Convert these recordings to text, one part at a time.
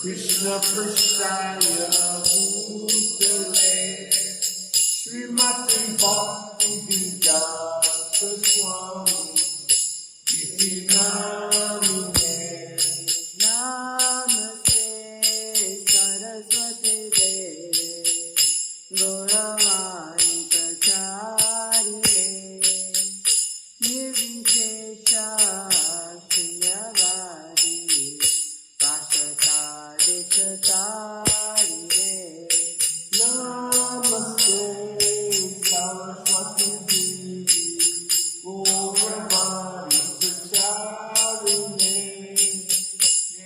Krishna Prasaya Bhutale Śrīmad-Bhāgavatam Swami Iti Namine Namaste Saraswati Devi Gauravani Pracharine Nirvishesha Shunyavadi Dichatari Namaste Saraswati Devi Gauravani Pracharine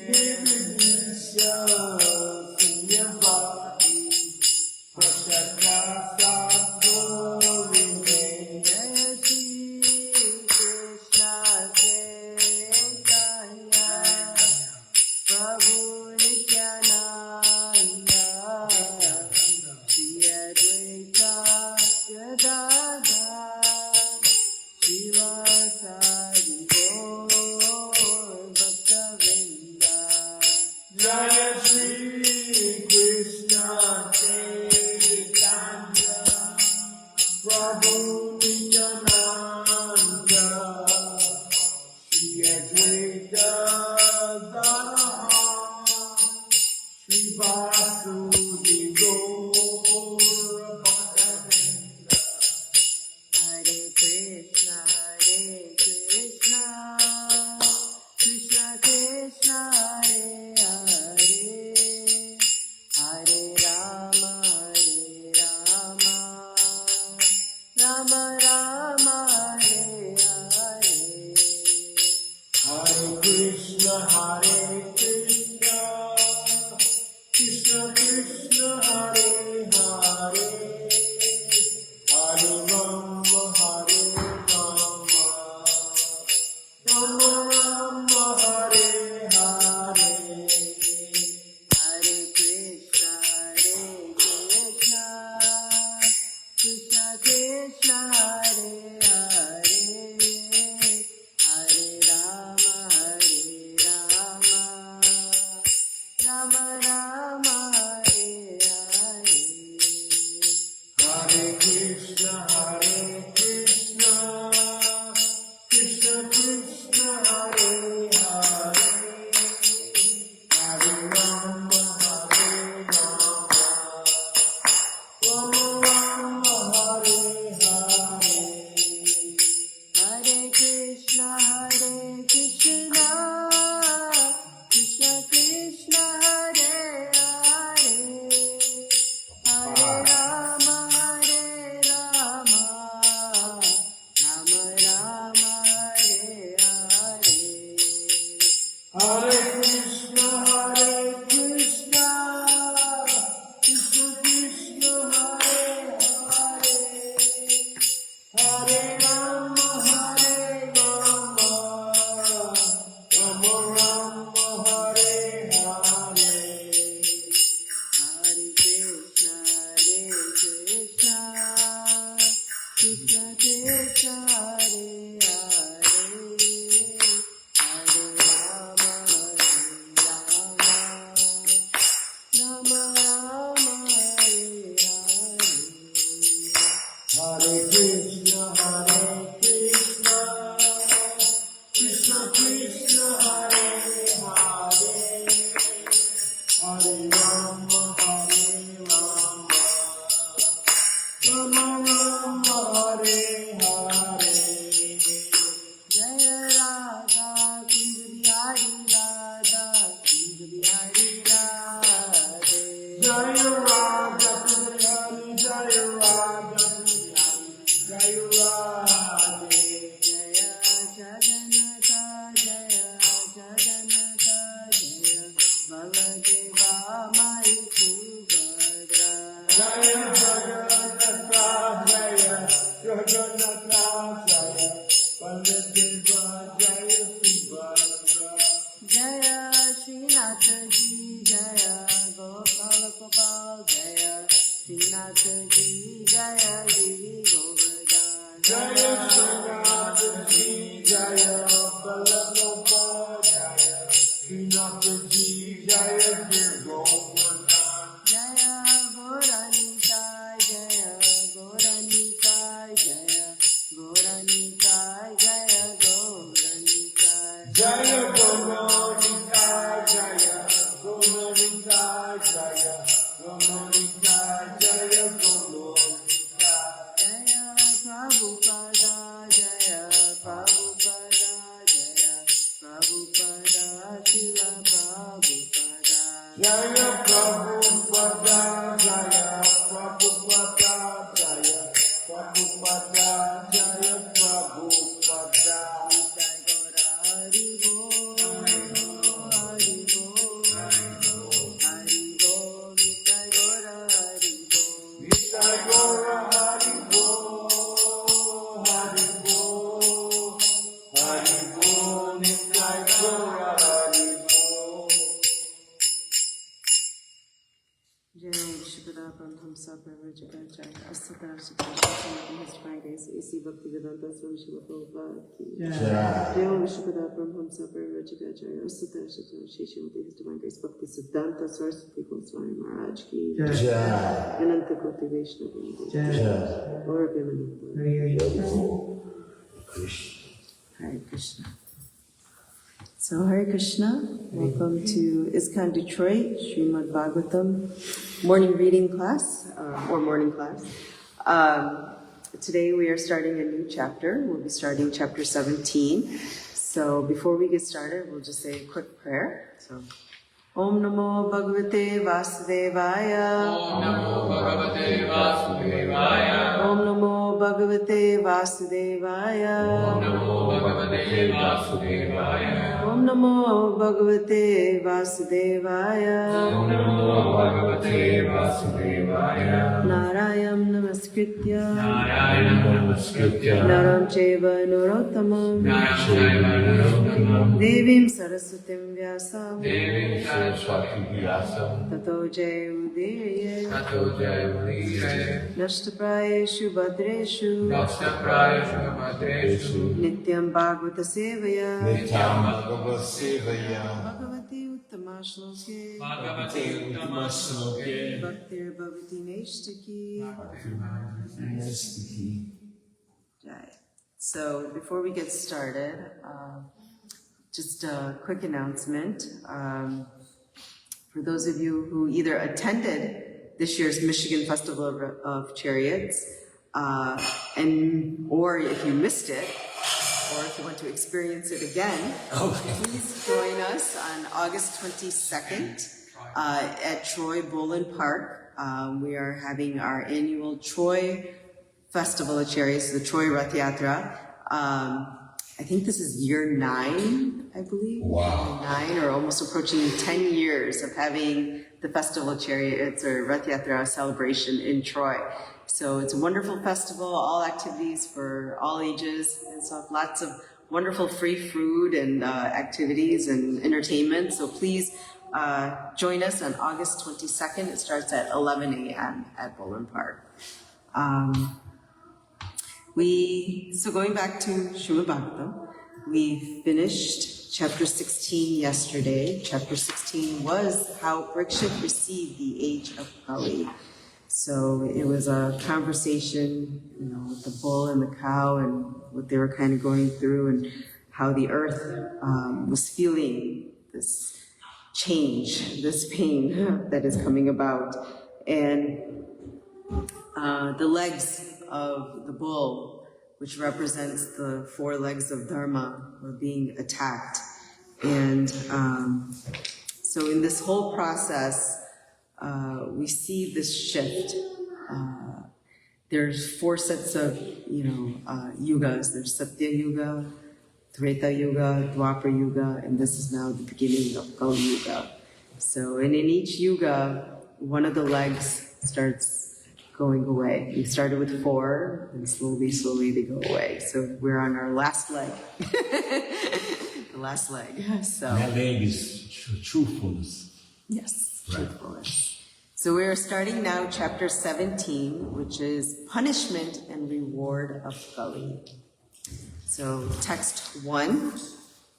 Nirvishesha Shunyavadi Dichatari Jai Shri Krishna Chaitanya Prabhu Nityananda Shri Advaita Gadadhara Srivasadi Gaur Bhaktavrinda Jai Shri Krishna Chaitanya Prabhu Nityananda Shri Advaita Gadadhara Srivasadi Gaur Bhaktavrinda Hare Krishna Krishna Krishna Hare Hare Hare Rama Rama Rama Hare Hare Hare Krishna Krishna Krishna Hare Rama Rama Hare Hare, Hare Krishna, Krishna Krishna, Hare Hare, Hare Rama, Rama Rama, Hare Hare. Hare Krishna, Krishna Krishna, Hare Hare, Hare Rama, Rama Rama, Hare Hare. Hare Krishna, Krishna Krishna, Hare Hare, Hare Rama, Rama Rama, Hare Hare. Hare Krishna, Krishna Krishna, Hare Hare, Hare Rama, Rama Rama, Hare Hare. Hare Krishna, Krishna Krishna, Hare Hare, Hare Rama, Rama Rama, Hare Hare. Jaya Radha Kunj Bihari Radha Kunj Bihari Radhe. Jaya Radha Krishna, Jaya Radha Krishna, Jaya Radhe. Jaya Jagannatha Jaya Jagannatha Jaya Baladeva Mai Subhadra. Jaya Jagannatha, Jaya Jagannatha, Jaya Baladeva, Jaya Subhadra. Jaya Srinath Ji Jaya Gopal Gopal Jaya Srinath Ji Jaya Devi Govardhan. Jaya Srinath Ji, Jaya Balagopal, Jaya Srinath Ji, Jaya Govardhan. Jaya Gauranikai Jaya Gauranikai Jaya Gauranikai Jaya Gauranikai. Jaya Gauranikai, Jaya Gauranikai, Jaya Gauranikai, Jaya Gauranikai. Jaya Prabhupada Jaya Prabhupada Jaya Prabhupada Śrīla Prabhupāda. Jaya Prabhupada, Jaya Prabhupada, Jaya Prabhupada, Jaya Prabhupada. Nitai Gaura Hari Bol, Hari Bol, Hari Bol, Nitai Gaura Hari Bol. Nitai Gaura Hari Bol, Hari Bol, Hari Bol, Nitai Gaura Hari Bol. Jai Śrīla Prabhupāda Jai Asatara Sukha His Fridays AC Bhaktivedanta Swami Śrīla Prabhupāda ki Jai Śrīla Prabhupāda Jai Asatara Sukha His Divine Grace Bhakti Siddhanta Saraswati Goswami Maharaj ki Jai Ananta Koti Vaishnava Jai Gaura Premananda Hare Krishna. So Hare Krishna, welcome to ISKCON Detroit, Śrīmad-Bhāgavatam morning reading class, or morning class. Today we are starting a new chapter. We'll be starting chapter 17. So before we get started, we'll just say a quick prayer. So, Om Namo Bhagavate Vasudevaya. Om Namo Bhagavate Vasudevaya. Om Namo Bhagavate Vasudevaya. Om Namo Bhagavate Vasudevaya. Om Namo Bhagavate Vasudevaya. Om Namo Bhagavate Vasudevaya. Narayam Namaskritya. Narayana Namaskritya. Naram Cheva Narottamam. Naram Chaiva Narottamam. Devim Saraswatim Vyasam. Devi Saraswati Vyasam. Tato Jayudeye. Tato Jayudeye. Nashtaprayeshu Bhadreshu. Nashtaprayeshu Bhadreshu. Nityam Bhagavata Sevaya. Nityam Bhagavata Sevaya. Bhagavati Uttama Shloke. Bhagavate Uttama Shloke Bhaktir Bhavati Naishtaki. Jai. So before we get started, just a quick announcement. For those of you who either attended this year's Michigan Festival of Chariots, or if you missed it, or if you want to experience it again, please join us on August 22nd at Troy Bowlin Park. We are having our annual Troy Festival of Chariots, the Troy Rath Yatra. I think this is year 9, I believe. Wow. 9 or almost approaching 10 years of having the Festival of Chariots or Rath Yatra celebration in Troy. So it's a wonderful festival, all activities for all ages and stuff, lots of wonderful free food and activities and entertainment. So please join us on August 22nd. It starts at 11 a.m. at Bowlin Park. So going back to Śrīmad-Bhāgavatam, we finished chapter 16 yesterday. Chapter 16 was how Parīkṣit received the age of Kali. So it was a conversation, with the bull and the cow and what they were kind of going through and how the earth was feeling this change, this pain that is coming about. And the legs of the bull, which represents the 4 legs of Dharma, were being attacked. And so in this whole process, we see this shift. There's 4 sets of, yugas. There's Satya Yuga, Treta Yuga, Dwapara Yuga, and this is now the beginning of Kali-yuga. So, and in each yuga, one of the legs starts going away. We started with 4, and slowly they go away. So we're on our last leg. The last leg. So that leg is truthfulness. Yes, truthfulness. So we're starting now chapter 17, which is punishment and reward of Kali. So text 1,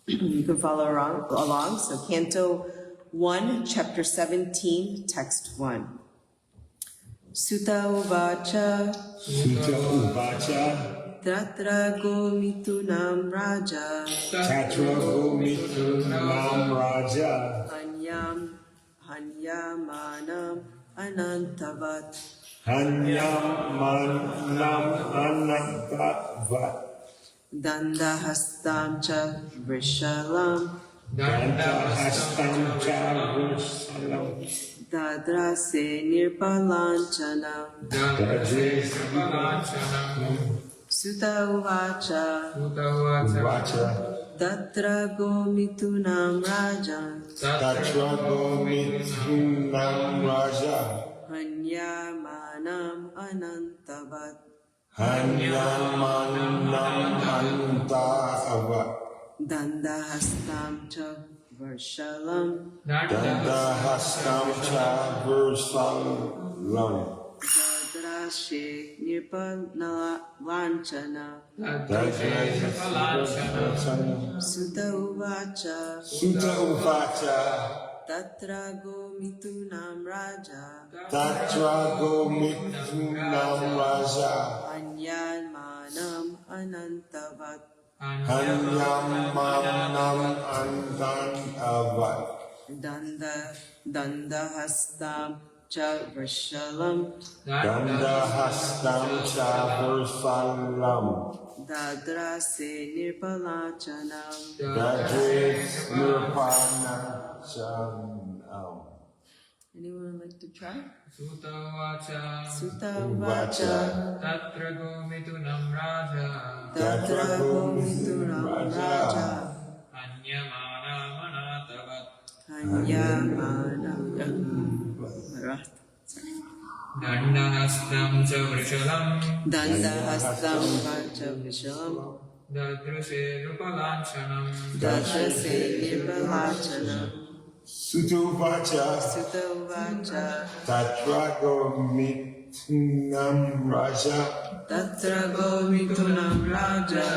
you can follow along. So Canto 1, chapter 17, text 1. Sutta uvacha Tatra gomitunam raja Hanyamanam anantavat Dandahastam cha vrishalam Dadrase nirpalanchana Sutta uvacha Tatra gomitunam raja Hanyamanam anantavat Dandahastam cha varshalam Dadrashe nirpalanchana Sutta uvacha Tatra gomitunam raja Hanyamanam anantavat Dandahastam cha varshalam Dadrase nirpalanchana Anyone like to try? Sutta uvacha Tatra gomitunam raja Hanyamanam Dandahastam cha vrishalam Dadrase nirpalanchana Sutta uvacha Tatra gomitunam raja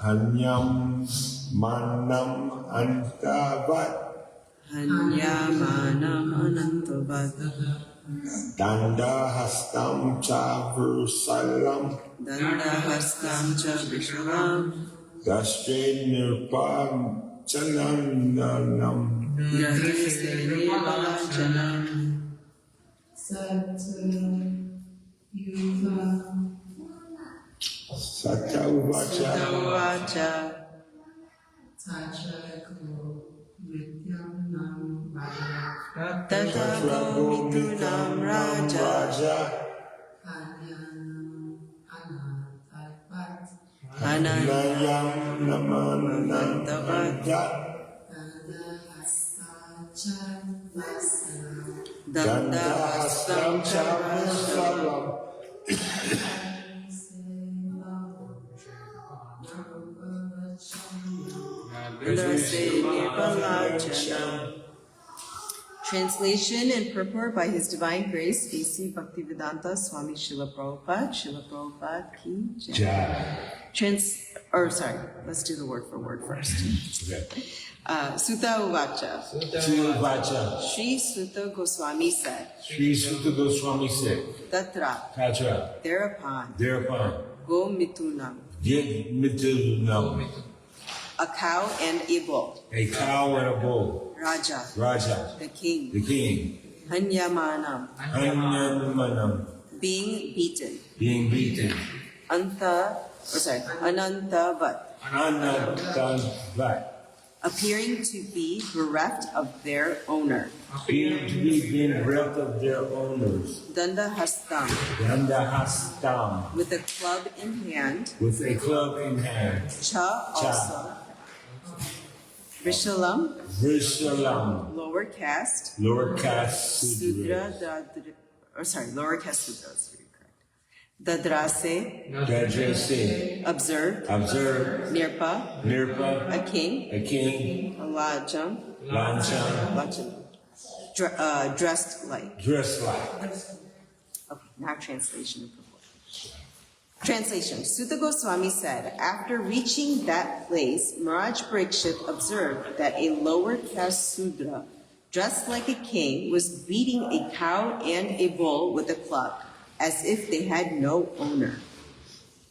Hanyamanam antavat Hanyamanam anantavat. Dandahastam cha Vrusalam. Dandahastam cha Vishalam. Dashre Nirpam Chanananam. Yadise Nivalanjanam. Sata Uvacha. Tavacha. Tatago mitunam raja. Anayam Namanantavat. Dandahastam cha Vrusalam. Translation and purport by His Divine Grace, A.C. Bhaktivedanta Swami Śrīla Prabhupāda. Śrīla Prabhupāda ki jai. Let's do the word for word first. Sutta Uvacha. Sri Sutta Goswami said. Sri Sutta Goswami said. Tatra. Thereupon. Go mitunam. A cow and a bull. A cow and a bull. Raja. The king. Hanyamanam. Being beaten. Anantavat. Appearing to be bereft of their owner. Being bereft of their owners. Dandahastam. With a club in hand. Cha also. Vrishalam. Lower caste. Lower caste sudras. Dadrase. Observed. Nirpa. A king. Lajam. Dressed like. Okay, now translation. Translation. Sutta Goswami said, after reaching that place, Mahārāja Parīkṣit observed that a lower caste Sudra, dressed like a king, was beating a cow and a bull with a club, as if they had no owner.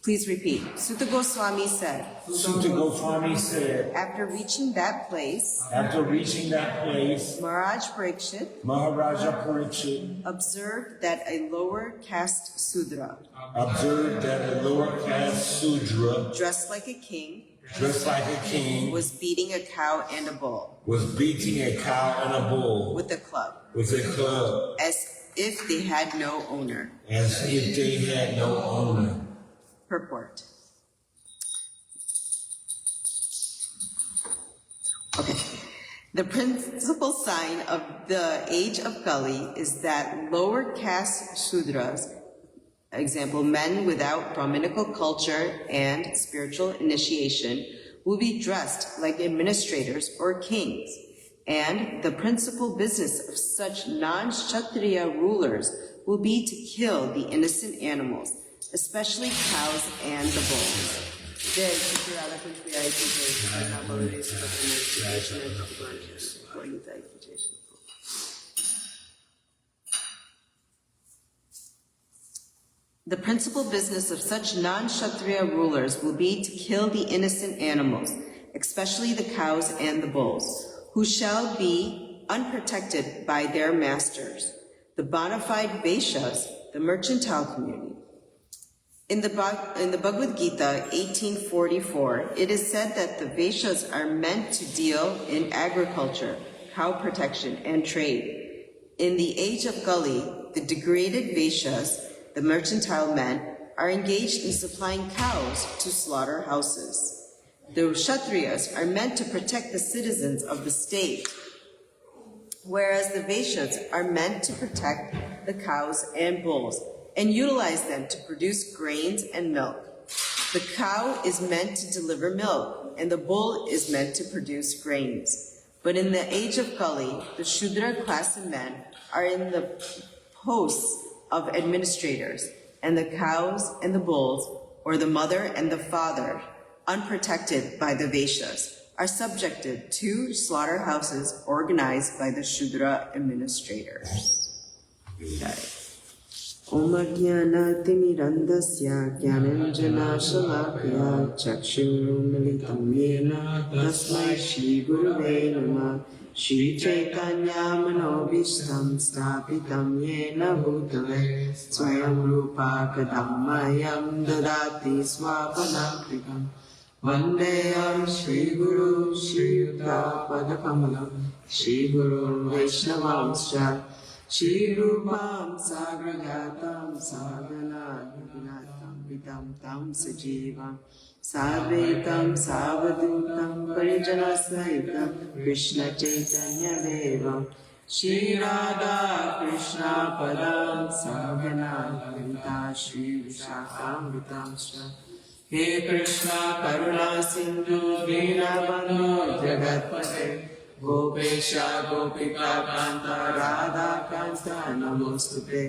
Please repeat. Sutta Goswami said, after reaching that place, Mahārāja Parīkṣit observed that a lower caste Sudra, dressed like a king, was beating a cow and a bull with a club, as if they had no owner. Purport. Okay. The principal sign of the age of Kali is that lower caste Sudras, example, men without Brahminical culture and spiritual initiation, will be dressed like administrators or kings. And the principal business of such non-Kshatriya rulers will be to kill the innocent animals, especially cows and the bulls. The principal business of such non-Kshatriya rulers will be to kill the innocent animals, especially the cows and the bulls, who shall be unprotected by their masters, the bona fide vaiśyas, the mercantile community. In the Bhagavad Gita 1844, it is said that the vaiśyas are meant to deal in agriculture, cow protection, and trade. In the age of Kali, the degraded vaiśyas, the mercantile men, are engaged in supplying cows to slaughterhouses. The Kshatriyas are meant to protect the citizens of the state, whereas the vaiśyas are meant to protect the cows and bulls and utilize them to produce grains and milk. The cow is meant to deliver milk, and the bull is meant to produce grains. But in the age of Kali, the Shudra class of men are in the posts of administrators, and the cows and the bulls, or the mother and the father, unprotected by the vaiśyas, are subjected to slaughterhouses organized by the Shudra administrators. Got it. Om Ajnana Timirandasya Jnananjana Shalakya Chakshurumilitam Yena Tasmai Shri Gurave Namah Shri Chaitanya Manobishtam Stapitam Yena Bhutale Swayam Rupa Kadammayam Dadati Swapanaktikam Vandeyam Shri Guru Shri Yuta Padakamalam Shri Guru Vaishnavamscha Shri Rupam Sagragatam Sagana Yugnatam Vitam Tam Sajivam Sadvaitam Savadutam Parijanasaitam Krishna Chaitanya Devam Shri Radha Krishna Padam Sagana Lavita Shri Vishakam Vitamscha He Krishna Karuna Sindhu Dinabandhu Jagatpate Gopesha Gopika Kanta Radha Kanta Namostute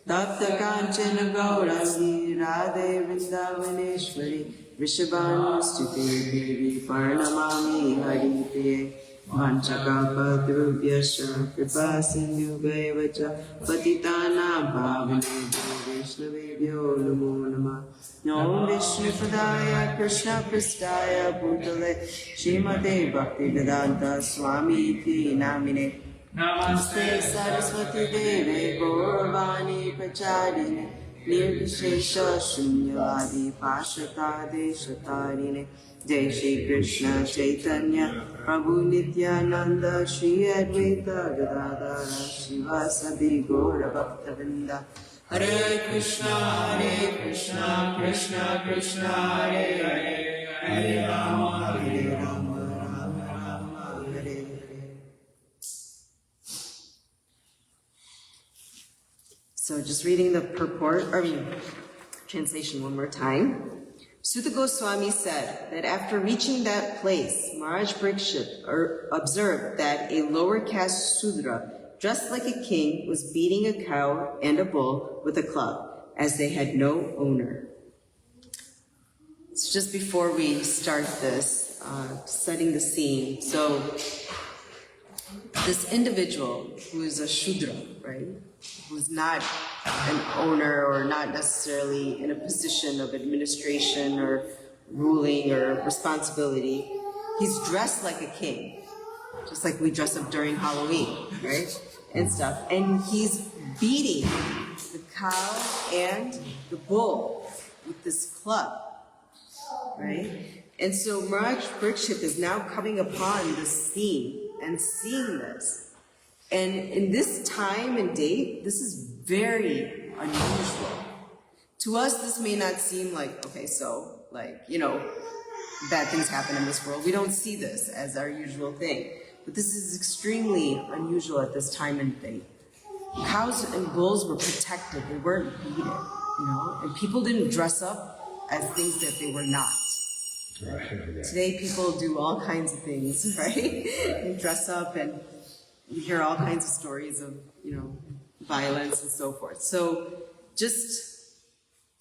Tapta Kanchana Gaurasi Radhe Vrindavaneshwari Vrishabhanustite Devi Parnamami Harite Vanchakalpadrubhyascha Kripa Sindhubhaivacha Patitanam Bhavanebhyo Vaishnavebhyo Namo Namah Om Vishnu Padaya Krishna Pristaya Bhutale Śrīmate Bhaktivedanta Swami Iti Namine Namaste Saraswati Deve Gauravani Pacharine Nirvishesha Shunyavadi Pashata Deshatarine Jai Shri Krishna Chaitanya Prabhu Nityananda Shri Advaita Gadadara Shivasadi Gaura Bhaktavinda Hare Krishna Krishna Krishna Hare Hare Hare Rama Rama Rama Hare Hare. So just reading the purport, translation one more time. Suta Goswami said that after reaching that place, Mahārāja Parīkṣit observed that a lower caste Sudra, dressed like a king, was beating a cow and a bull with a club, as they had no owner. So just before we start this, setting the scene. So this individual who is a Shudra, right, who's not an owner or not necessarily in a position of administration or ruling or responsibility, he's dressed like a king, just like we dress up during Halloween, right, and stuff. And he's beating the cow and the bull with this club, right? And so Mahārāja Parīkṣit is now coming upon this scene and seeing this. And in this time and date, this is very unusual. To us, this may not seem like, okay, so, like, you know, bad things happen in this world. We don't see this as our usual thing. But this is extremely unusual at this time and date. Cows and bulls were protected. They weren't beaten, you know? And people didn't dress up as things that they were not. Today, people do all kinds of things, right? They dress up, and we hear all kinds of stories of, you know, violence and so forth. So just,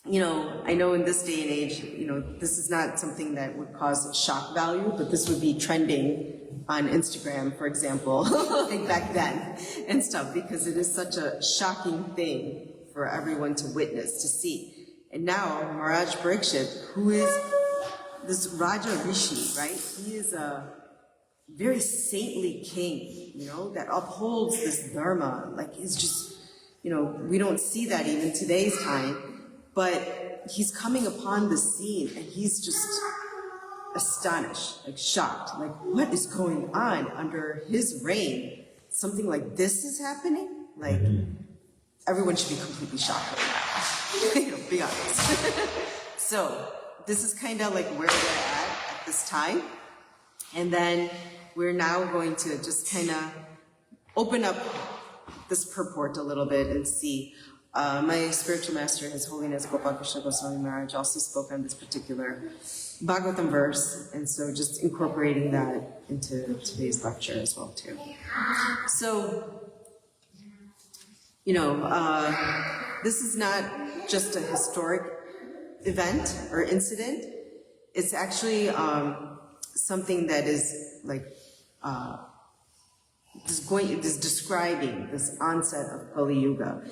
you know, I know in this day and age, you know, this is not something that would cause shock value, but this would be trending on Instagram, for example, like back then and stuff, because it is such a shocking thing for everyone to witness, to see. And now Mahārāja Parīkṣit, who is this Raja Rishi, right? He is a very saintly king, you know, that upholds this Dharma. Like, he's just, you know, we don't see that even today's time, but he's coming upon the scene and he's just astonished, like shocked, like what is going on under his reign? Something like this is happening? Like, everyone should be completely shocked right now. You know, be honest. So, this is kind of like where we're at this time. And then we're now going to just kind of open up this purport a little bit and see. My spiritual master, His Holiness Gopal Krishna Goswami Maharaj, also spoke on this particular Bhagavatam verse, and so just incorporating that into today's lecture as well too. So, you know, this is not just a historic event or incident. It's actually something that is like is describing this onset of Kali-yuga.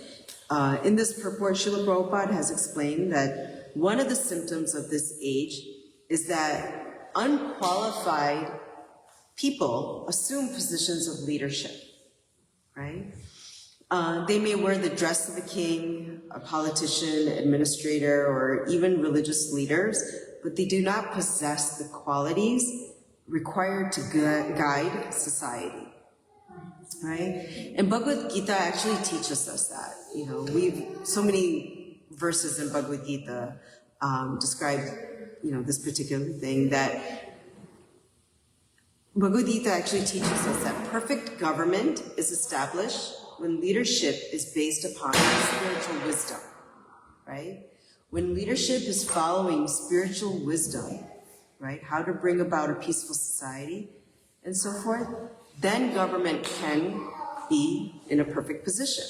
In this purport, Śrīla Prabhupāda has explained that one of the symptoms of this age is that unqualified people assume positions of leadership, right? They may wear the dress of a king, a politician, administrator, or even religious leaders, but they do not possess the qualities required to guide society, right? And Bhagavad Gita actually teaches us that. You know, so many verses in Bhagavad Gita describe, you know, this particular thing, that Bhagavad Gita actually teaches us that perfect government is established when leadership is based upon spiritual wisdom, right? When leadership is following spiritual wisdom, right, how to bring about a peaceful society and so forth, then government can be in a perfect position,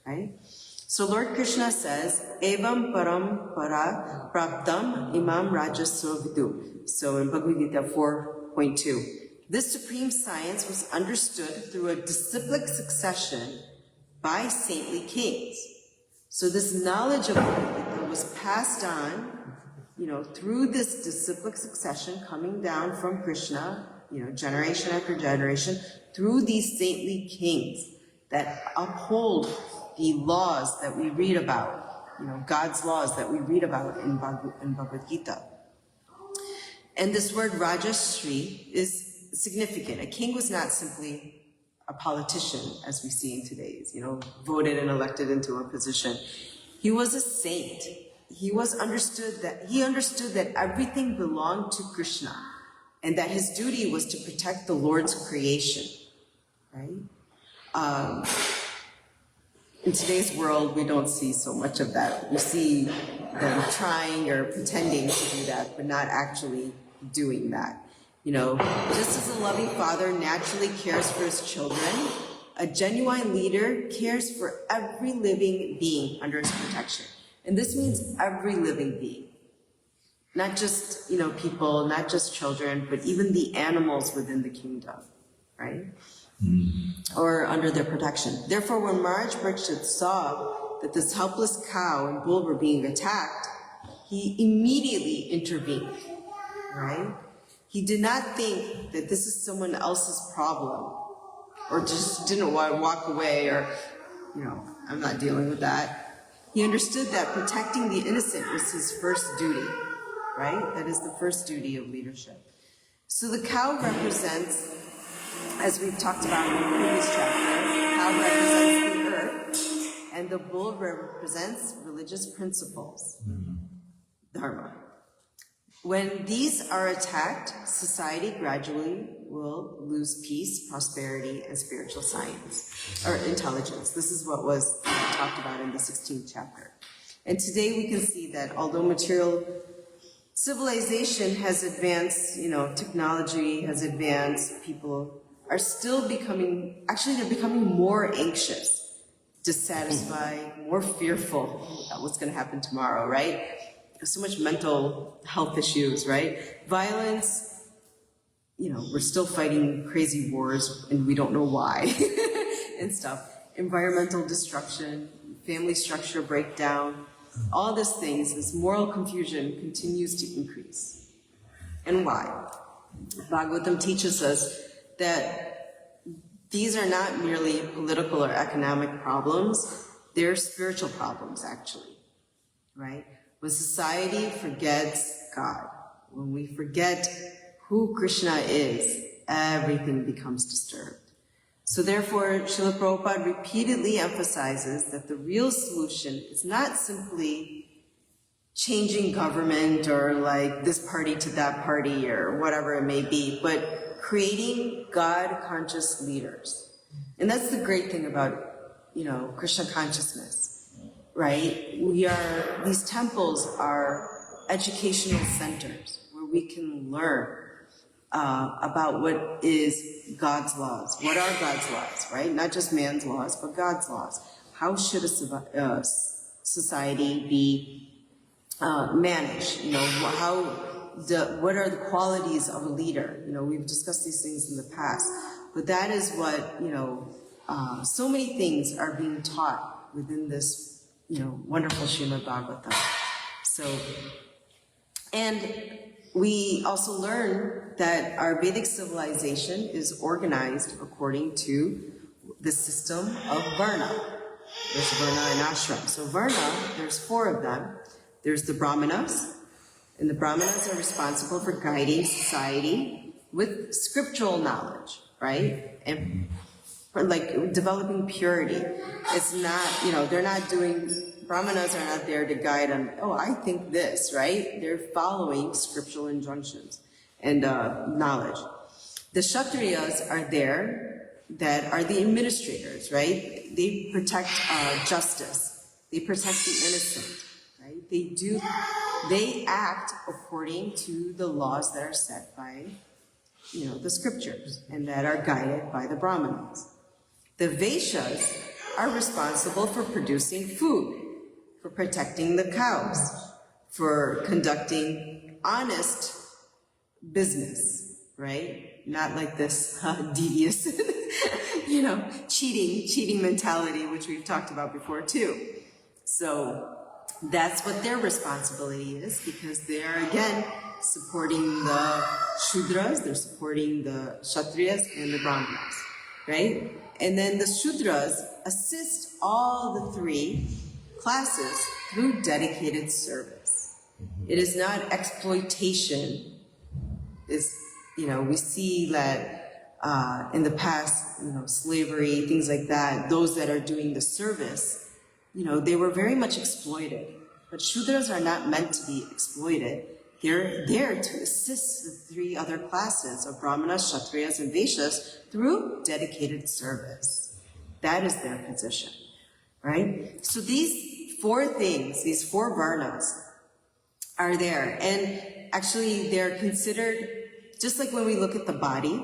right? So Lord Kṛṣṇa says, Evam param para prabdam imam rajasva vidu. So in Bhagavad Gita 4.2, this supreme science was understood through a disciplic succession by saintly kings. So this knowledge of Bhagavad Gita was passed on, you know, through this disciplic succession coming down from Kṛṣṇa, you know, generation after generation, through these saintly kings that uphold the laws that we read about, you know, God's laws that we read about in Bhagavad Gita. And this word Rajashri is significant. A king was not simply a politician, as we see in today's, you know, voted and elected into a position. He was a saint. He understood that everything belonged to Kṛṣṇa, and that his duty was to protect the Lord's creation, right? In today's world, we don't see so much of that. We see them trying or pretending to do that, but not actually doing that. You know, just as a loving father naturally cares for his children, a genuine leader cares for every living being under his protection. And this means every living being. Not just, you know, people, not just children, but even the animals within the kingdom, right? Or under their protection. Therefore, when Mahārāja Parīkṣit saw that this helpless cow and bull were being attacked, he immediately intervened, right? He did not think that this is someone else's problem, or just didn't want to walk away, or, you know, I'm not dealing with that. He understood that protecting the innocent was his first duty, right? That is the first duty of leadership. So the cow represents, as we've talked about in the previous chapter, the cow represents the earth, and the bull represents religious principles, Dharma. When these are attacked, society gradually will lose peace, prosperity, and spiritual science, or intelligence. This is what was talked about in the 16th chapter. And today we can see that although material civilization has advanced, you know, technology has advanced, people are still becoming, actually they're becoming more anxious, dissatisfied, more fearful about what's going to happen tomorrow, right? So much mental health issues, right? Violence, you know, we're still fighting crazy wars and we don't know why and stuff. Environmental destruction, family structure breakdown, all these things, this moral confusion continues to increase. And why? Bhagavatam teaches us that these are not merely political or economic problems, they're spiritual problems actually, right? When society forgets God, when we forget who Kṛṣṇa is, everything becomes disturbed. So therefore, Śrīla Prabhupāda repeatedly emphasizes that the real solution is not simply changing government or like this party to that party or whatever it may be, but creating God-conscious leaders. And that's the great thing about, you know, Kṛṣṇa consciousness. Right? These temples are educational centers where we can learn about what is God's laws. What are God's laws, right? Not just man's laws, but God's laws. How should a society be managed? You know, what are the qualities of a leader? We've discussed these things in the past, but that is what, so many things are being taught within this, wonderful Śrīmad-Bhāgavatam. So, and we also learn that our Vedic civilization is organized according to the system of Varna. There's Varna and Ashram. So Varna, there's 4 of them. There's the Brahmanas, and the Brahmanas are responsible for guiding society with scriptural knowledge, right? And for developing purity. It's not, they're not Brahmanas are not there to guide on, I think this, right? They're following scriptural injunctions and knowledge. The Kshatriyas are there that are the administrators, right? They protect justice. They protect the innocent, right? They act according to the laws that are set by, the scriptures and that are guided by the Brahmanas. The Vaiśyas are responsible for producing food, for protecting the cows, for conducting honest business, right? Not like this devious, cheating mentality, which we've talked about before too. So that's what their responsibility is, because they're, again, supporting the Shudras, they're supporting the Kshatriyas and the Brahmanas, right? And then the Shudras assist all the 3 classes through dedicated service. It is not exploitation. We see that in the past, slavery, things like that, those that are doing the service, they were very much exploited. But Shudras are not meant to be exploited. They're there to assist the 3 other classes of Brahmanas, Kshatriyas, and Vaiśyas through dedicated service. That is their position, right? So these 4 things, these 4 varnas are there. And actually they're considered, just like when we look at the body,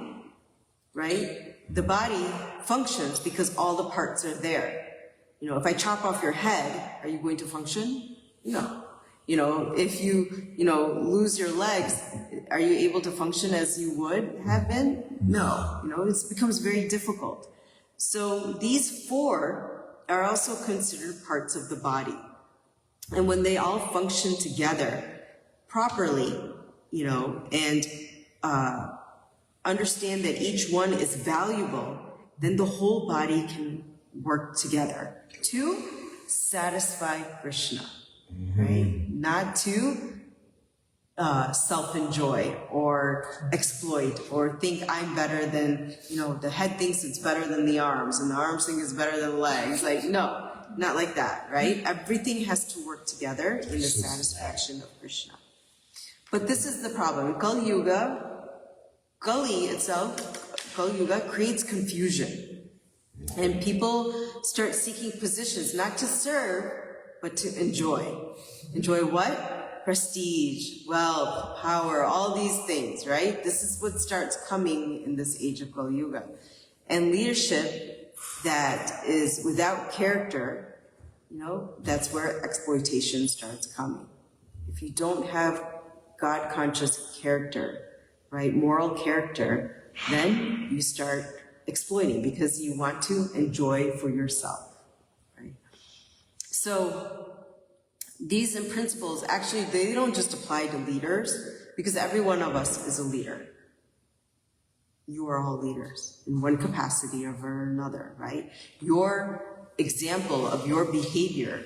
right? The body functions because all the parts are there. If I chop off your head, are you going to function? No. If you, lose your legs, are you able to function as you would have been? No. It becomes very difficult. So these 4 are also considered parts of the body. And when they all function together properly, and understand that each one is valuable, then the whole body can work together to satisfy Kṛṣṇa, right? Not to self-enjoy or exploit or think I'm better than, the head thinks it's better than the arms and the arms think it's better than the legs. No, not like that, right? Everything has to work together in the satisfaction of Kṛṣṇa. But this is the problem. Kali-yuga, Kali-yuga creates confusion. And people start seeking positions, not to serve, but to enjoy. Enjoy what? Prestige, wealth, power, all these things, right? This is what starts coming in this age of Kali-yuga. And leadership that is without character, that's where exploitation starts coming. If you don't have God-conscious character, right, moral character, then you start exploiting because you want to enjoy for yourself, right? So these principles, actually, they don't just apply to leaders, because every one of us is a leader. You are all leaders in one capacity or another, right? Your example of your behavior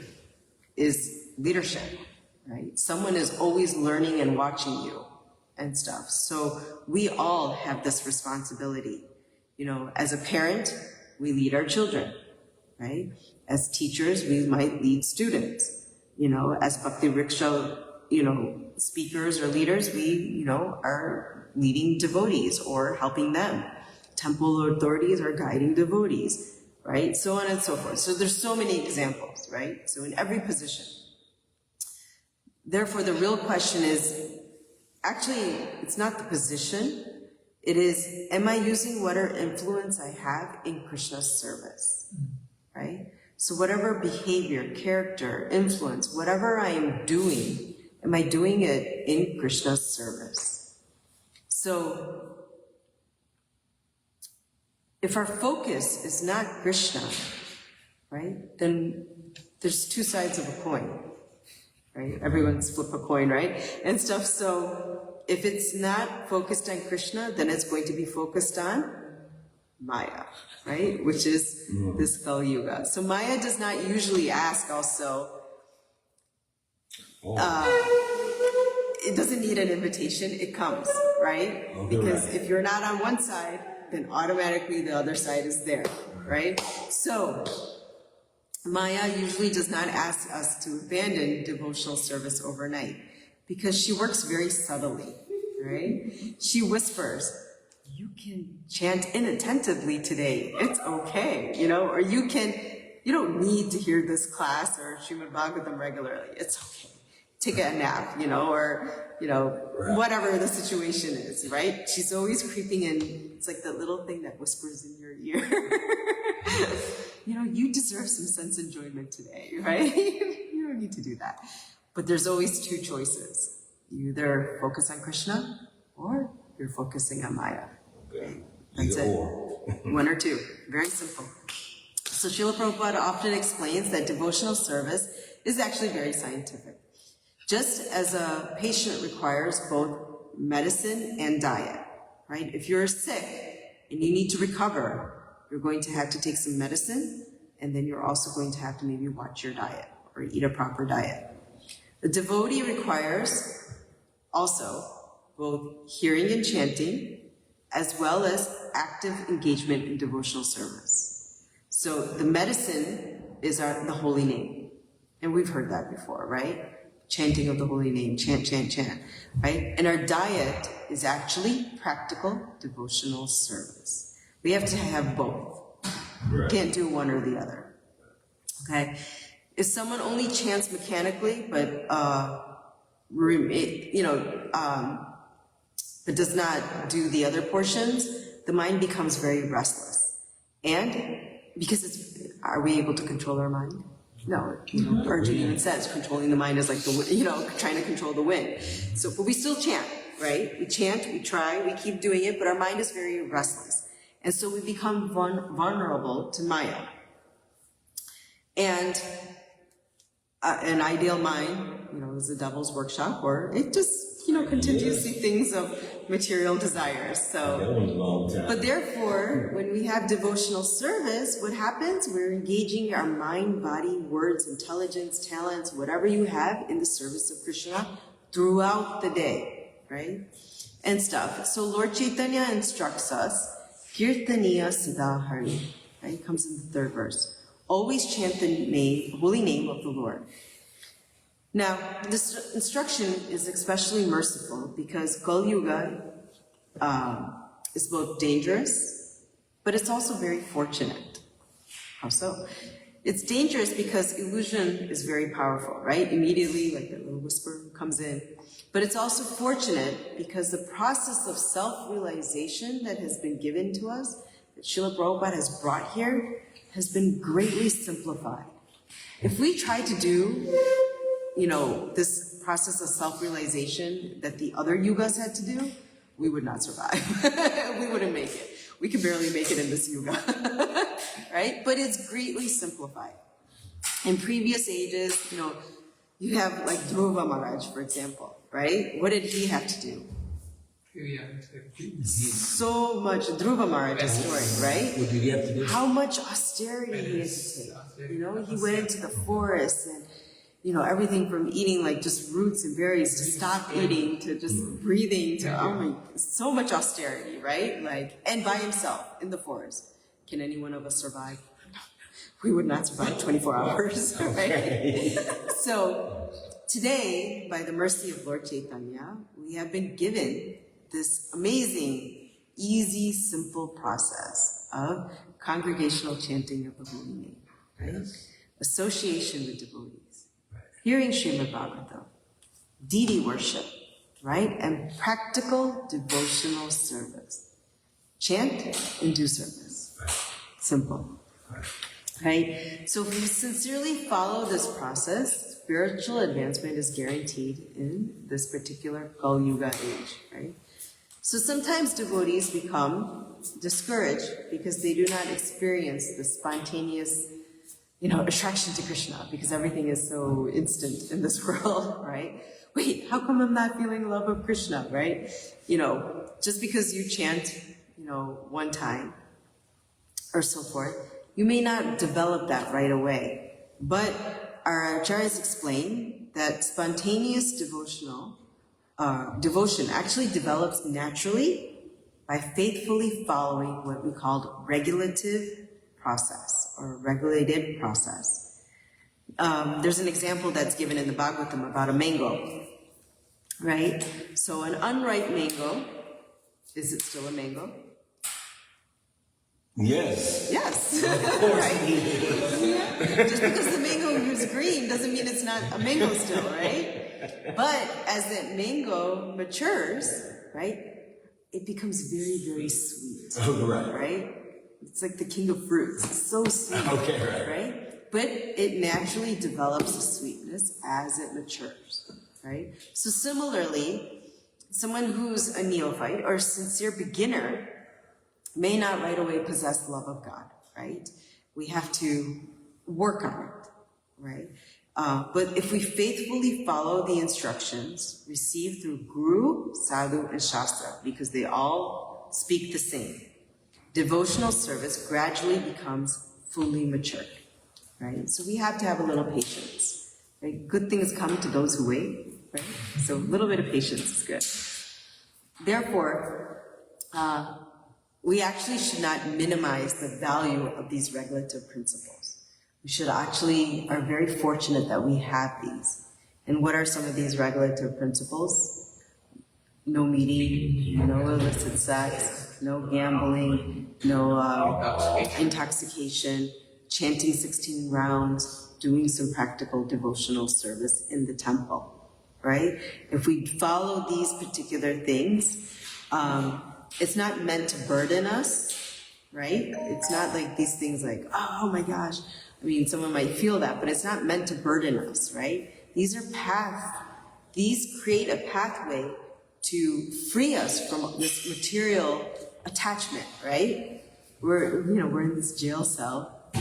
is leadership, right? Someone is always learning and watching you and stuff. So we all have this responsibility. As a parent, we lead our children, right? As teachers, we might lead students. As Bhakti Rickshaw, speakers or leaders, we, are leading devotees or helping them. Temple authorities are guiding devotees, right? So on and so forth. So there's so many examples, right? So in every position. Therefore, the real question is, actually, it's not the position. It is, am I using whatever influence I have in Krishna's service, right? So whatever behavior, character, influence, whatever I am doing Am I doing it in Krishna's service? So, if our focus is not Krishna, right, then there's two sides of a coin, right? Everyone's flip a coin, right? And stuff. So if it's not focused on Krishna, then it's going to be focused on Maya, right? Which is this Kali-yuga. So Maya does not usually ask also, it doesn't need an invitation, it comes, right? Because if you're not on one side, then automatically the other side is there, right? So Maya usually does not ask us to abandon devotional service overnight because she works very subtly, right? She whispers, you can chant inattentively today, it's okay, or you don't need to hear this class or Śrīmad-Bhāgavatam regularly, it's okay. Take a nap, or, whatever the situation is, right? She's always creeping in. It's like that little thing that whispers in your ear. You deserve some sense enjoyment today, right? You don't need to do that. But there's always two choices. You either focus on Krishna or you're focusing on Maya. Okay. That's it. One or two. Very simple. So Śrīla Prabhupāda often explains that devotional service is actually very scientific. Just as a patient requires both medicine and diet, right? If you're sick and you need to recover, you're going to have to take some medicine, and then you're also going to have to maybe watch your diet or eat a proper diet. The devotee requires also both hearing and chanting, as well as active engagement in devotional service. So the medicine is the holy name. And we've heard that before, right? Chanting of the holy name, chant, chant, chant, right? And our diet is actually practical devotional service. We have to have both. Right. Can't do one or the other, okay? If someone only chants mechanically, but does not do the other portions, the mind becomes very restless. And because are we able to control our mind? No, Arjuna even says controlling the mind is like trying to control the wind. So, but we still chant, right? We chant, we try, we keep doing it, but our mind is very restless. And so we become vulnerable to Maya. And an ideal mind, is the devil's workshop, or it just, continuously thinks of material desires. So, That was a long time. but therefore, when we have devotional service, what happens? We're engaging our mind, body, words, intelligence, talents, whatever you have in the service of Krishna throughout the day, right? And stuff. So Lord Chaitanya instructs us, Kirtaniya Siddhahari, right? It comes in the third verse. Always chant the holy name of the Lord. Now, this instruction is especially merciful because Kali-yuga is both dangerous, but it's also very fortunate. How so? It's dangerous because illusion is very powerful, right? Immediately, like that little whisper comes in. But it's also fortunate because the process of self-realization that has been given to us, that Śrīla Prabhupāda has brought here, has been greatly simplified. If we try to do this process of self-realization that the other yugas had to do, we would not survive. We wouldn't make it. We could barely make it in this yuga, right? But it's greatly simplified. In previous ages, you have like Dhruva Maharaj, for example, right? What did he have to do? So much Dhruva Maharaj's story, right? What did he have to do? How much austerity he had to take. He went into the forest and everything from eating like just roots and berries to stop eating to just breathing to, so much austerity, right? And by himself in the forest. Can any one of us survive? We would not survive 24 hours, right? So today, by the mercy of Lord Chaitanya, we have been given this amazing, easy, simple process of congregational chanting of the holy name, right? Association with devotees. Hearing Śrīmad-Bhāgavatam, deity worship, right? And practical devotional service. Chant and do service. Simple. right? So if we sincerely follow this process, spiritual advancement is guaranteed in this particular Kali-yuga age, right? So sometimes devotees become discouraged because they do not experience the spontaneous, attraction to Kṛṣṇa, because everything is so instant in this world, right? Wait, how come I'm not feeling love of Kṛṣṇa, right? Just because you chant, one time or so forth, you may not develop that right away. But our acharyas explain that spontaneous devotion actually develops naturally by faithfully following what we call regulative process or regulated process. There's an example that's given in the Bhagavatam about a mango, right? So an unripe mango, is it still a mango? Yes. Yes. Right? Just because the mango is green doesn't mean it's not a mango still, right? But as that mango matures, right, it becomes very, very sweet. Oh, right. Right? It's like the king of fruits. It's so sweet. Okay, Right? But it naturally develops a sweetness as it matures. Right? So similarly, someone who's a neophyte or a sincere beginner may not right away possess the love of God, right? We have to work on it, right? But if we faithfully follow the instructions received through Guru, Sadhu, and Shastra, because they all speak the same, devotional service gradually becomes fully mature, right? So we have to have a little patience, right? Good things come to those who wait, right? So a little bit of patience is good. Therefore, we actually should not minimize the value of these regulative principles. We should are very fortunate that we have these. And what are some of these regulative principles? No meeting, no illicit sex, no gambling, no intoxication, chanting 16 rounds, doing some practical devotional service in the temple, right? If we follow these particular things, it's not meant to burden us, right? It's not like these things like, oh my gosh. I mean, someone might feel that, but it's not meant to burden us, right? These create a pathway to free us from this material attachment, right? We're in this jail cell.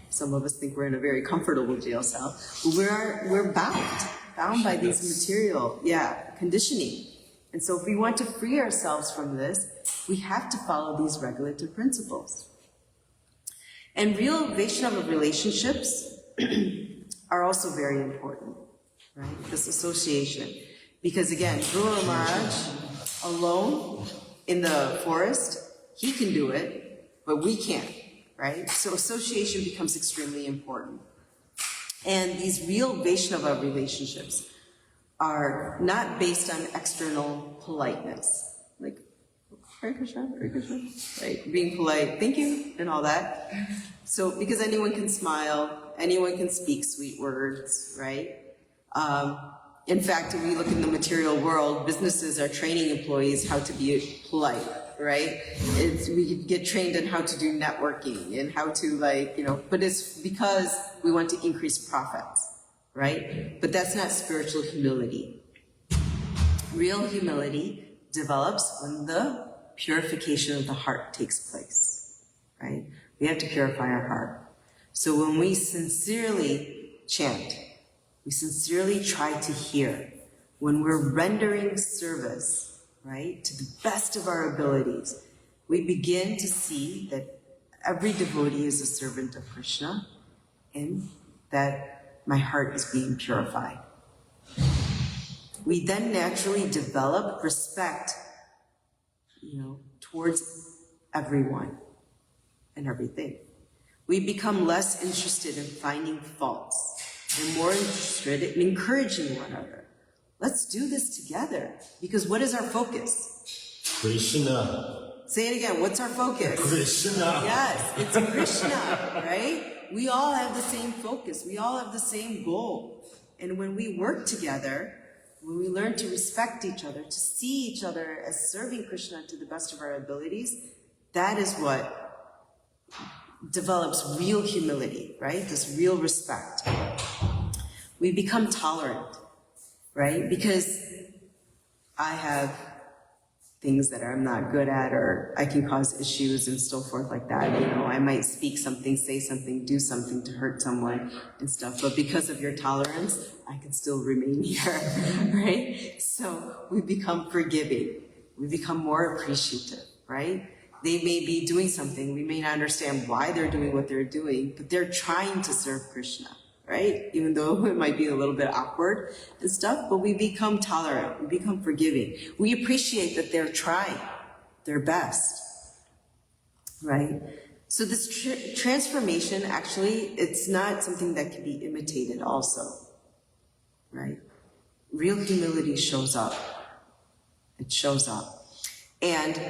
Some of us think we're in a very comfortable jail cell. But we're bound by these material, conditioning. And so if we want to free ourselves from this, we have to follow these regulative principles. And real Vaishnava relationships are also very important, right? This association. Because again, Guru Maharaj alone in the forest, he can do it, but we can't, right? So association becomes extremely important. And these real Vaishnava relationships are not based on external politeness, like Hare Krishna, right? Being polite, thank you, and all that. So, because anyone can smile, anyone can speak sweet words, right? In fact, if we look in the material world, businesses are training employees how to be polite, right? We get trained in how to do networking and how to but it's because we want to increase profits, right? But that's not spiritual humility. Real humility develops when the purification of the heart takes place, right? We have to purify our heart. So when we sincerely chant, we sincerely try to hear, when we're rendering service, right, to the best of our abilities, we begin to see that every devotee is a servant of Kṛṣṇa and that my heart is being purified. We then naturally develop respect, towards everyone and everything. We become less interested in finding faults and more interested in encouraging one another. Let's do this together, because what is our focus? Kṛṣṇa. Say it again, what's our focus? Kṛṣṇa. Yes, it's Kṛṣṇa, right? We all have the same focus. We all have the same goal. And when we work together, when we learn to respect each other, to see each other as serving Kṛṣṇa to the best of our abilities, that is what develops real humility, right? This real respect. We become tolerant, right? Because I have things that I'm not good at, or I can cause issues and so forth like that. You know, I might speak something, say something, do something to hurt someone and stuff, but because of your tolerance, I can still remain here, right? So we become forgiving. We become more appreciative, right? They may be doing something, we may not understand why they're doing what they're doing, but they're trying to serve Kṛṣṇa, right? Even though it might be a little bit awkward and stuff, but we become tolerant, we become forgiving. We appreciate that they're trying their best, right? So this transformation, actually, it's not something that can be imitated also, right? Real humility shows up. It shows up. And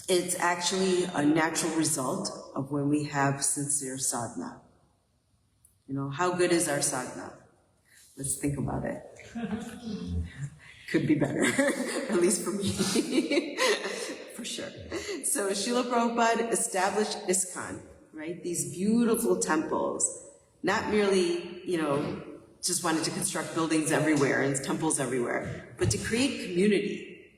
it's actually a natural result of when we have sincere sadhana. You know, how good is our sadhana? Let's think about it. Could be better, at least for me, for sure. So Śrīla Prabhupāda established ISKCON, right? These beautiful temples, not merely, you know, just wanted to construct buildings everywhere and temples everywhere, but to create community,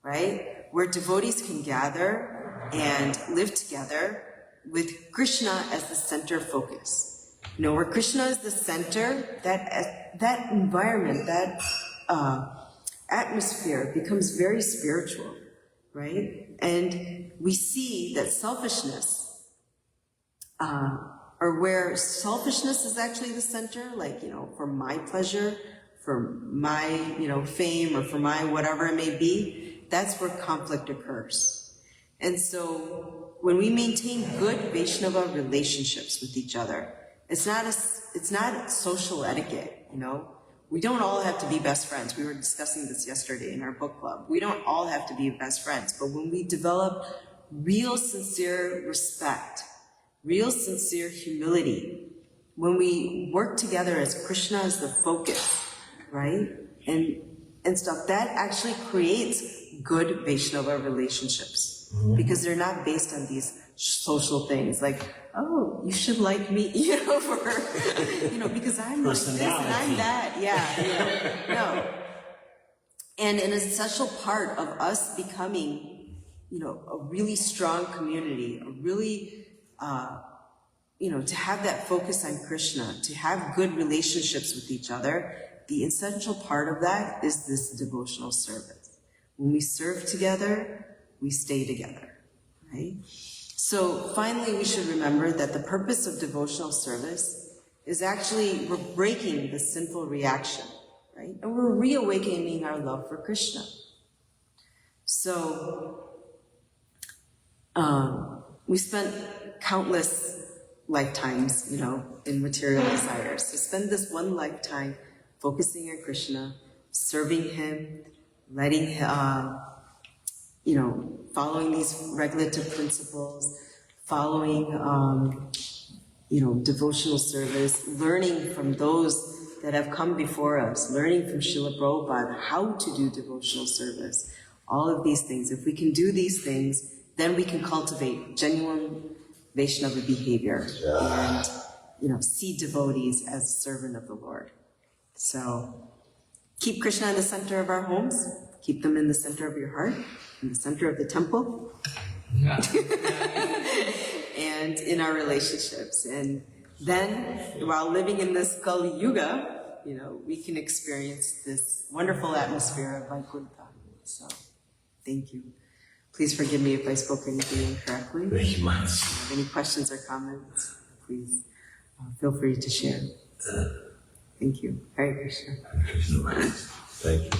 right? Where devotees can gather and live together with Kṛṣṇa as the center focus. You know, where Kṛṣṇa is the center, that environment, that atmosphere becomes very spiritual, right? And we see that selfishness, or where selfishness is actually the center, like, you know, for my pleasure, for my, you know, fame, or for my whatever it may be, that's where conflict occurs. And so when we maintain good Vaishnava relationships with each other, it's not social etiquette, you know. We don't all have to be best friends. We were discussing this yesterday in our book club. We don't all have to be best friends, but when we develop real sincere respect, real sincere humility, when we work together as Kṛṣṇa as the focus, right? And stuff, that actually creates good Vaishnava relationships. Because they're not based on these social things like, oh, you should like me, you know, for, you know, because I'm like this and I'm that. Yeah, you know, no. And an essential part of us becoming, you know, a really strong community, a really, you know, to have that focus on Kṛṣṇa, to have good relationships with each other, the essential part of that is this devotional service. When we serve together, we stay together, right? So finally, we should remember that the purpose of devotional service is actually we're breaking the sinful reaction, right? And we're reawakening our love for Kṛṣṇa. So we spent countless lifetimes, you know, in material desires. To spend this one lifetime focusing on Kṛṣṇa, serving him, letting him, you know, following these regulative principles, following, you know, devotional service, learning from those that have come before us, learning from Śrīla Prabhupāda how to do devotional service, all of these things. If we can do these things, then we can cultivate genuine Vaishnava behavior and, you know, see devotees as a servant of the Lord. So keep Kṛṣṇa in the center of our homes, keep them in the center of your heart, in the center of the temple, and in our relationships. And then, while living in this Kali-yuga, you know, we can experience this wonderful atmosphere of Vaikuntha. So, thank you. Please forgive me if I spoke anything incorrectly. Very much. If you have any questions or comments, please feel free to share. Thank you. Hare Krishna. Thank you.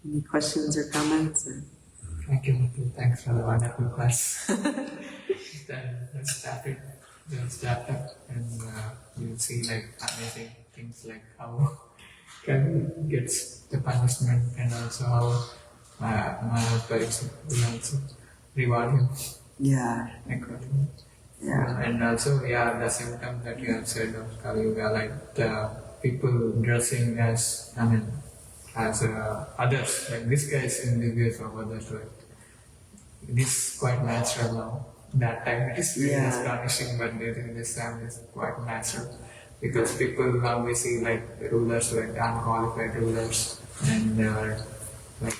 Any questions or comments? Or? Thank you. Thanks for the wonderful class. Then let's start it. Then start up, and you'll see like amazing things like how Kali gets the punishment, and also how Mahārāja Parīkṣit will also reward him. Yeah. Accordingly. Yeah. And also, the symptom that you have said of Kali-yuga, like the people dressing as, as others, like this guy is in the views of others, right? It is quite natural now. that time it is really astonishing, but during this time it's quite natural. Because people now we see like rulers, like unqualified rulers, and they are like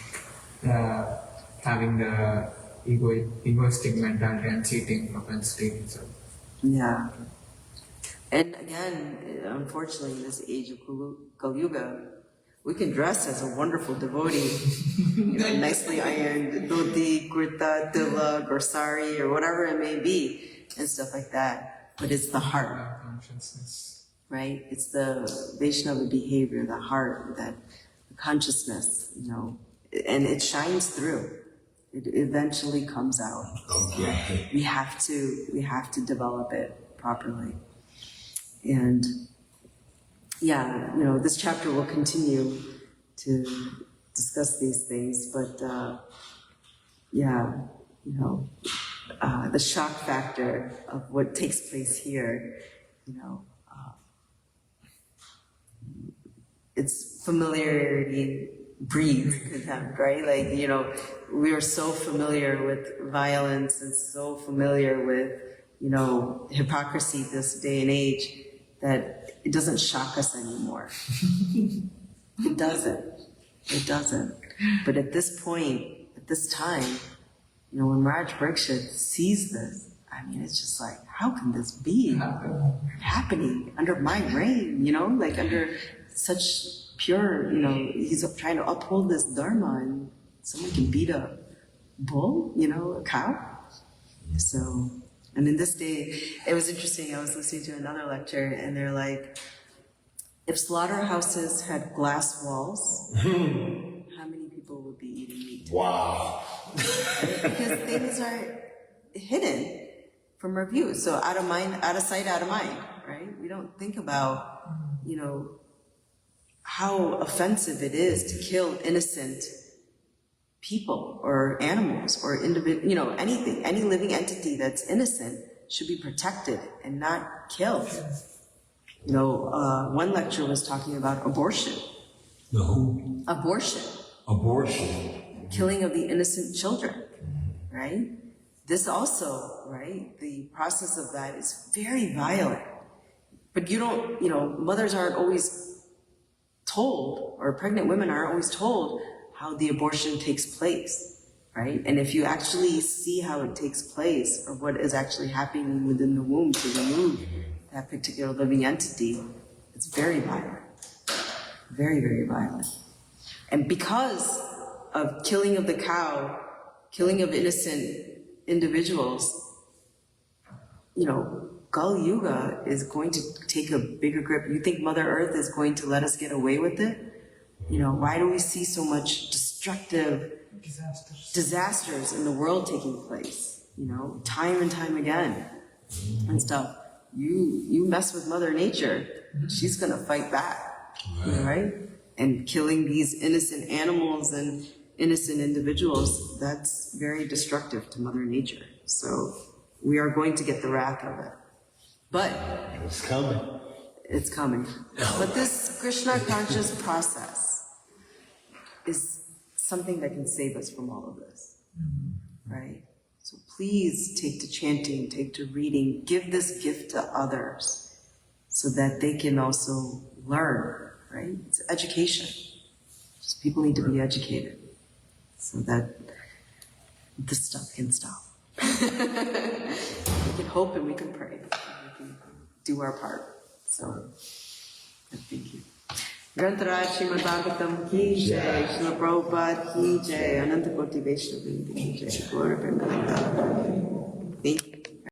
having the egoistic mentality and cheating propensity. So. Yeah. And again, unfortunately, in this age of Kali-yuga, we can dress as a wonderful devotee, nicely ironed dhoti, kurta, tilak, or sari, or whatever it may be, and stuff like that. But it's the heart. Consciousness. Right? It's the Vaishnava behavior, the heart, that the consciousness, and it shines through. It eventually comes out. Okay. We have to develop it properly. And this chapter will continue to discuss these things, but the shock factor of what takes place here, it's familiarity breeds contempt, right? Like, we are so familiar with violence and so familiar with, hypocrisy this day and age that it doesn't shock us anymore. It doesn't. But at this point, at this time, when Mahārāja Parīkṣit sees this, it's just like, how can this be happening under my reign, like under such pure, he's trying to uphold this Dharma and someone can beat a bull, a cow. So, and in this day, it was interesting, I was listening to another lecture and they're like, if slaughterhouses had glass walls, how many people would be eating meat? Wow. Because things are hidden from our view. So out of mind, out of sight, out of mind, right? We don't think about, how offensive it is to kill innocent people or animals or anything, any living entity that's innocent should be protected and not killed. One lecture was talking about abortion. No. Abortion. Killing of the innocent children, right? This also, right? The process of that is very violent. But mothers aren't always told, or pregnant women aren't always told how the abortion takes place, right? And if you actually see how it takes place, or what is actually happening within the womb to remove that particular living entity, it's very violent. Very, very violent. And because of killing of the cow, killing of innocent individuals, Kali-yuga is going to take a bigger grip. You think Mother Earth is going to let us get away with it? Why do we see so much destructive disasters in the world taking place? Time and time again and stuff. You mess with Mother Nature, she's gonna fight back, right? And killing these innocent animals and innocent individuals, that's very destructive to Mother Nature. So we are going to get the wrath of it. But It's coming. it's coming. But this Kṛṣṇa conscious process is something that can save us from all of this, right? So please take to chanting, take to reading, give this gift to others so that they can also learn, right? It's education. Just people need to be educated so that this stuff can stop. We can hope and we can pray. We can do our part. So, thank you. Grantaraj Śrīmad-Bhāgavatam ki jai, Śrīla Prabhupāda ki jai, Ananta Koti Vaishnava ki jai, Glory Premananda.